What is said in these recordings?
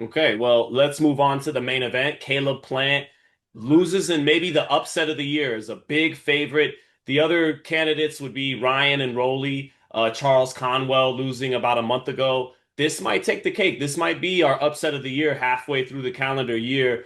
Okay, well, let's move on to the main event. Caleb Plant loses in maybe the upset of the year is a big favorite. The other candidates would be Ryan and Rowley, Charles Conwell losing about a month ago. This might take the cake. This might be our upset of the year halfway through the calendar year.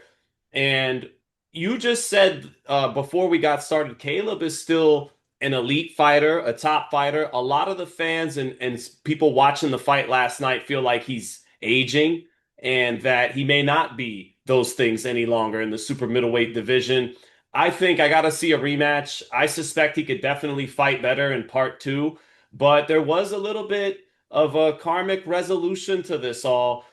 And you just said before we got started, Caleb is still an elite fighter, a top fighter. A lot of the fans and people watching the fight last night feel like he's aging and that he may not be those things any longer in the super middleweight division. I think I got to see a rematch. I suspect he could definitely fight better in part two, but there was a little bit of a karmic resolution to this all.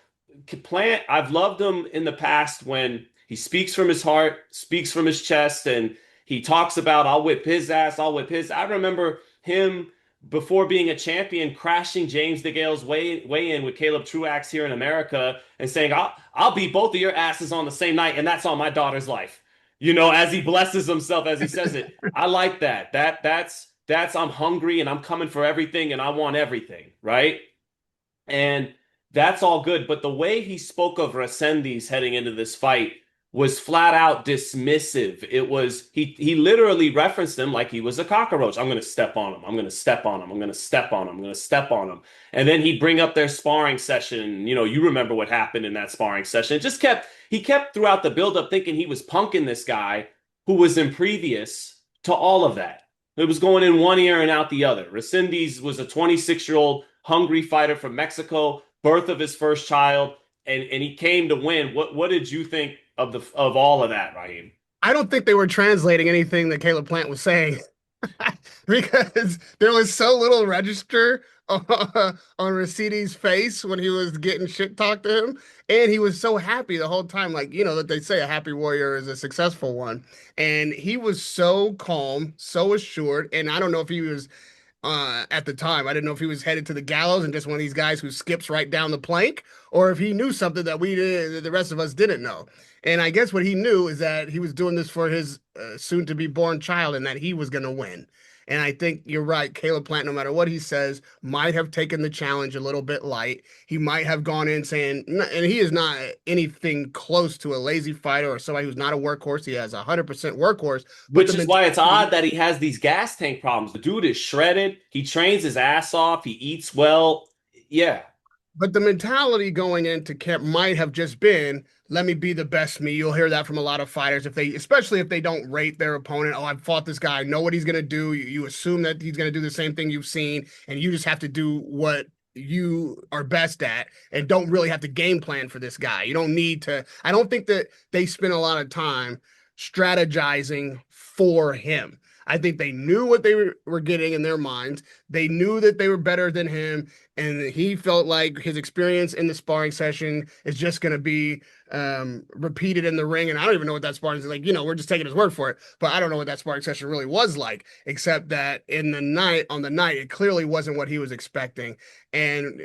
Plant, I've loved him in the past when he speaks from his heart, speaks from his chest, and he talks about, I'll whip his ass, I'll whip his. I remember him before being a champion crashing James DeGale's weigh in with Caleb Truax here in America and saying, I'll beat both of your asses on the same night, and that's on my daughter's life. You know, as he blesses himself as he says it. I like that. That's I'm hungry and I'm coming for everything and I want everything, right? And that's all good. But the way he spoke of Resendiz heading into this fight was flat out dismissive. It was he literally referenced him like he was a cockroach. I'm gonna step on him. I'm gonna step on him. I'm gonna step on him. I'm gonna step on him. And then he'd bring up their sparring session. You know, you remember what happened in that sparring session. It just kept throughout the buildup thinking he was punking this guy who was imprevious to all of that. It was going in one ear and out the other. Resendiz was a 26-year-old hungry fighter from Mexico, birth of his first child, and he came to win. What did you think of all of that, Raheem? I don't think they were translating anything that Caleb Plant was saying because there was so little register on Racidi's face when he was getting shit talked to him. And he was so happy the whole time. Like, you know, that they say a happy warrior is a successful one. And he was so calm, so assured. And I don't know if he was at the time. I didn't know if he was headed to the gallows and just one of these guys who skips right down the plank, or if he knew something that we did, that the rest of us didn't know. And I guess what he knew is that he was doing this for his soon to be born child and that he was going to win. And I think you're right. Caleb Plant, no matter what he says, might have taken the challenge a little bit light. He might have gone in saying, and he is not anything close to a lazy fighter or somebody who's not a workhorse. He has 100% workhorse, but the Which is why it's odd mentality. that he has these gas tank problems. The dude is shredded. He trains his ass off. He eats well. Yeah. But the mentality going into camp might have just been, let me be the best me. You'll hear that from a lot of fighters if they, especially if they don't rate their opponent. Oh, I've fought this guy. I know what he's gonna do. You assume that he's gonna do the same thing you've seen, and you just have to do what you are best at and don't really have to game plan for this guy. You don't need to. I don't think that they spend a lot of time strategizing for him. I think they knew what they were getting in their minds. They knew that they were better than him, and he felt like his experience in the sparring session is just going to be repeated in the ring. And I don't even know what that sparring is like. You know, we're just taking his word for it, but I don't know what that sparring session really was like, except that on the night, it clearly wasn't what he was expecting. And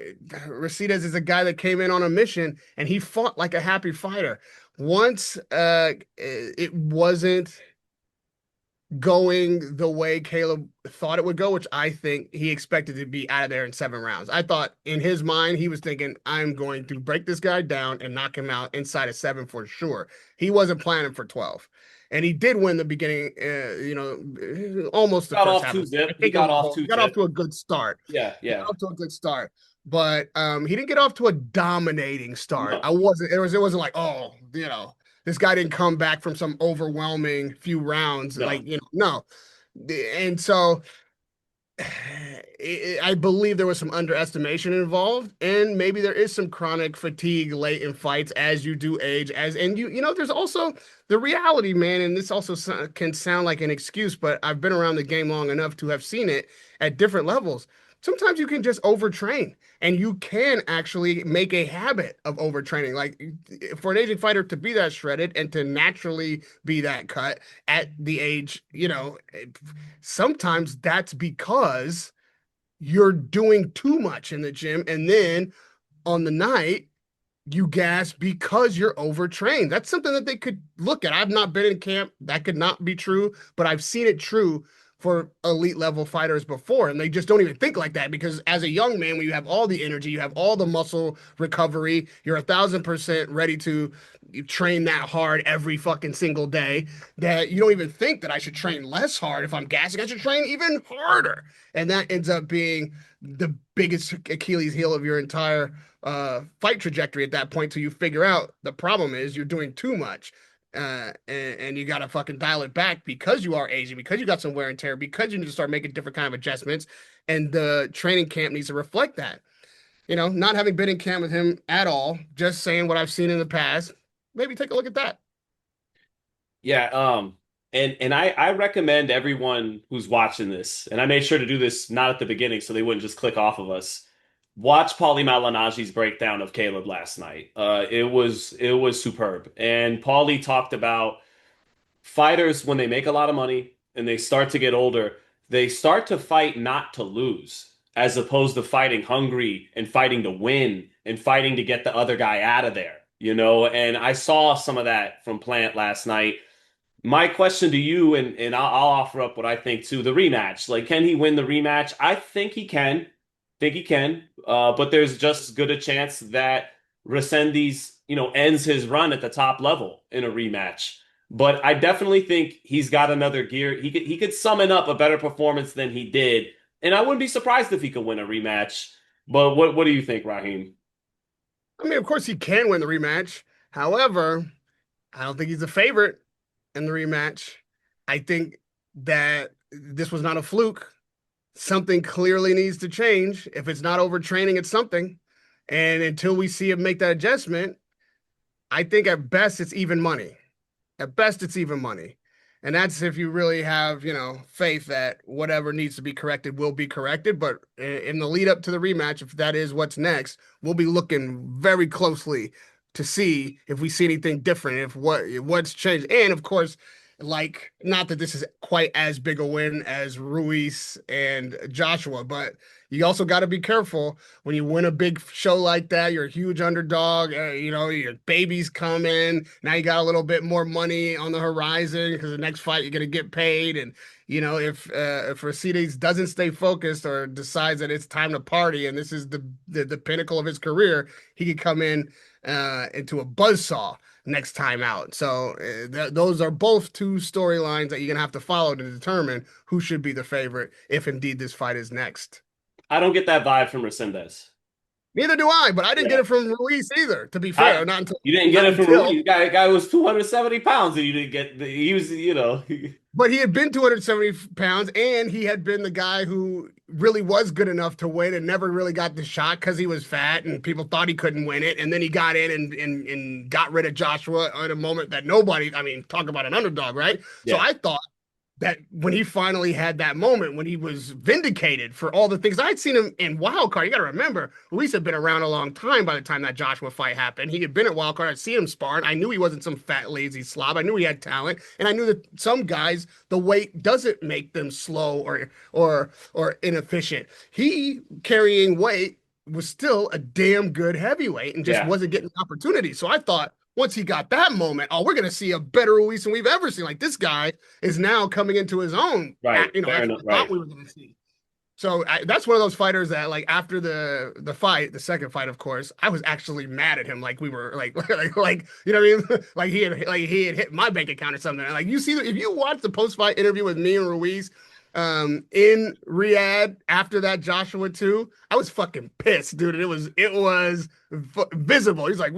Racidez is a guy that came in on a mission, and he fought like a happy fighter. Once it wasn't going the way Caleb thought it would go, which I think he expected to be out of there in 7 rounds. I thought in his mind, he was thinking, I'm going to break this guy down and knock him out inside of 7 for sure. He wasn't planning for 12. And he did win the beginning, almost the Got first off half. two I zip. He think it was got off close. two He got off zip. to a good start. Yeah, He got yeah. off to a good start. But he didn't get off to a dominating start. No. It wasn't like, oh, this guy didn't come back from some overwhelming few rounds. No. Like, no. And so I believe there was some underestimation involved, and maybe there is some chronic fatigue late in fights as you do age. And there's also the reality, man. And this also can sound like an excuse, but I've been around the game long enough to have seen it at different levels. Sometimes you can just overtrain, and you can actually make a habit of overtraining. Like for an aging fighter to be that shredded and to naturally be that cut at the age, sometimes that's because you're doing too much in the gym. And then on the night, you gas because you're overtrained. That's something that they could look at. I've not been in camp. That could not be true, but I've seen it true for elite level fighters before, and they just don't even think like that because as a young man, when you have all the energy, you have all the muscle recovery, you're 1,000% ready to train that hard every fucking single day. That you don't even think that I should train less hard if I'm gassing. I should train even harder, and that ends up being the biggest Achilles heel of your entire fight trajectory at that point till you figure out the problem is you're doing too much. And you got to fucking dial it back because you are aging, because you got some wear and tear, because you need to start making different kind of adjustments. And the training camp needs to reflect that. You know, not having been in camp with him at all, just saying what I've seen in the past, maybe take a look at that. Yeah, and I recommend everyone who's watching this, and I made sure to do this not at the beginning so they wouldn't just click off of us. Watch Paulie Malignaggi's breakdown of Caleb last night. It was superb. And Paulie talked about fighters when they make a lot of money and they start to get older, they start to fight not to lose, as opposed to fighting hungry and fighting to win and fighting to get the other guy out of there, you know? And I saw some of that from Plant last night. My question to you, and I'll offer up what I think too, the rematch. Like, can he win the rematch? I think he can. Think he can. But there's just as good a chance that Resendiz, ends his run at the top level in a rematch. But I definitely think he's got another gear. He could summon up a better performance than he did. And I wouldn't be surprised if he could win a rematch. But what do you think, Raheem? I mean, of course, he can win the rematch. However, I don't think he's a favorite in the rematch. I think that this was not a fluke. Something clearly needs to change. If it's not overtraining, it's something. And until we see him make that adjustment, I think at best it's even money. At best, it's even money. And that's if you really have, faith that whatever needs to be corrected will be corrected. But in the lead up to the rematch, if that is what's next, we'll be looking very closely to see if we see anything different, if what's changed. And of course, like not that this is quite as big a win as Ruiz and Joshua, but you also got to be careful when you win a big show like that. You're a huge underdog. Your baby's coming. Now you got a little bit more money on the horizon because the next fight you're gonna get paid. And if Mercedes doesn't stay focused or decides that it's time to party and this is the pinnacle of his career, he could come in into a buzzsaw next time out. So those are both two storylines that you're gonna have to follow to determine who should be the favorite if indeed this fight is next. I don't get that vibe from Resendez. Neither do I, but I didn't get Yeah. it from Ruiz either. To be fair, I not until You didn't get not it from until. Rudy. Guy was 270 pounds and you didn't get he was, But he had been 270 pounds, and he had been the guy who really was good enough to win and never really got the shot because he was fat and people thought he couldn't win it. And then he got in and got rid of Joshua at a moment that nobody, I mean, talk about an underdog, right? So yeah. I thought that when he finally had that moment when he was vindicated for all the things I'd seen him in Wildcard. You got to remember, Luis had been around a long time by the time that Joshua fight happened. He had been at Wildcard. I'd seen him sparring. I knew he wasn't some fat, lazy slob. I knew he had talent, and I knew that some guys the weight doesn't make them slow or inefficient. He carrying weight was still a damn good heavyweight and just Yeah. wasn't getting opportunities. So I thought once he got that moment, oh, we're gonna see a better Luis than we've ever seen. Like this guy is now coming into his own. Right. Fair That's enough. what I thought Right. we were going to see. So that's one of those fighters that, like, after the fight, the second fight, of course, I was actually mad at him. Like we were like you know what I mean? Like he had hit my bank account or something. Like you see, if you watch the post fight interview with me and Ruiz, in Riyadh after that Joshua 2, I was fucking pissed, dude. It was visible. He's like,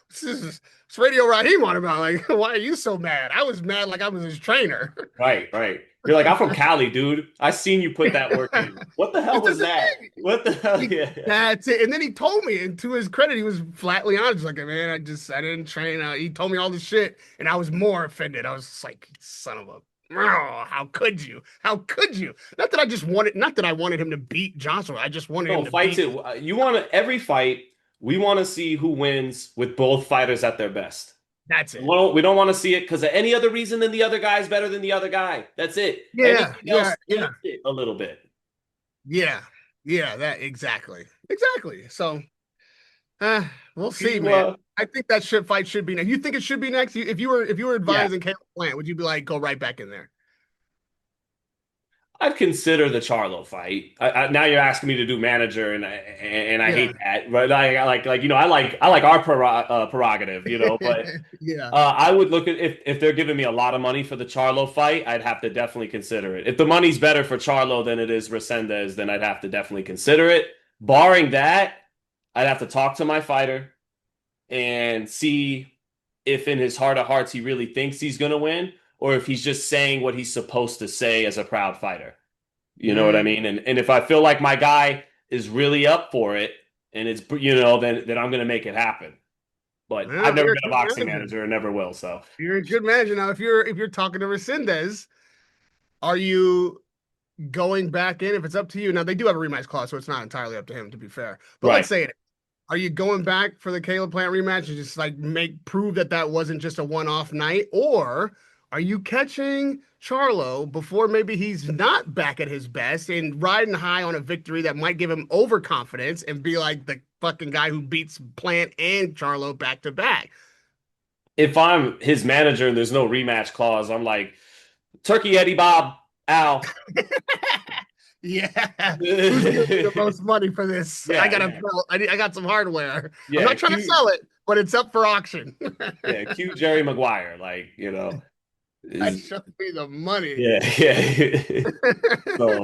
this is Radio Raheem on about. Like, why are you so mad? I was mad like I was his trainer. Right. Right. You're like, I'm from Cali, dude. I seen you put that work in. What the hell It's was just a that? thing. What the hell? Yeah. That's it. And then he told me, and to his credit, he was flatly honest. Like, man, I didn't train. He told me all this shit, and I was more offended. I was just like, son of a, oh, how could you? How could you? Not that I wanted him to beat Joshua. I just wanted No, him to fights beat. it. You want to every fight, we want to see who wins with both fighters at their best. That's it. We don't want to see it because of any other reason than the other guy is better than the other guy. That's it. Yeah, Anything yeah, else yeah, taints it a little bit. yeah, yeah. That exactly. So, uh, we'll Do see, you man. I think that shit fight should be next. You think it should be next? If you were Yeah. advising Caleb Plant, would you be like, go right back in there? I'd consider the Charlo fight. Now you're asking me to do manager, and I Yeah. hate that. But I like our prerogative, But Yeah. I would look at if they're giving me a lot of money for the Charlo fight, I'd have to definitely consider it. If the money's better for Charlo than it is Resendiz, then I'd have to definitely consider it. Barring that, I'd have to talk to my fighter and see if in his heart of hearts he really thinks he's going to win, or if he's just saying what he's supposed to say as a proud fighter. You know what I Mm. mean? And if I feel like my guy is really up for it, and it's then I'm going to make it happen. But I've Well, never you're a been a good boxing manager. manager and never will. So You're a good manager. Now, if you're talking to Resendez, are you going back in? If it's up to you, now they do have a rematch clause, so it's not entirely up to him, to be fair. But let's right. say it. Are you going back for the Caleb Plant rematch and just like prove that that wasn't just a one-off night, or are you catching Charlo before maybe he's not back at his best and riding high on a victory that might give him overconfidence and be like the fucking guy who beats Plant and Charlo back to back? If I'm his manager and there's no rematch clause, I'm like, Turkey Eddie Bob, Al. Yeah. Who's gonna be the Yeah, most money for this? I gotta yeah, sell. I got some hardware. I'm yeah. not trying to sell it, but it's up for auction. Cue Jerry Maguire. That Is should be the money. yeah, yeah. So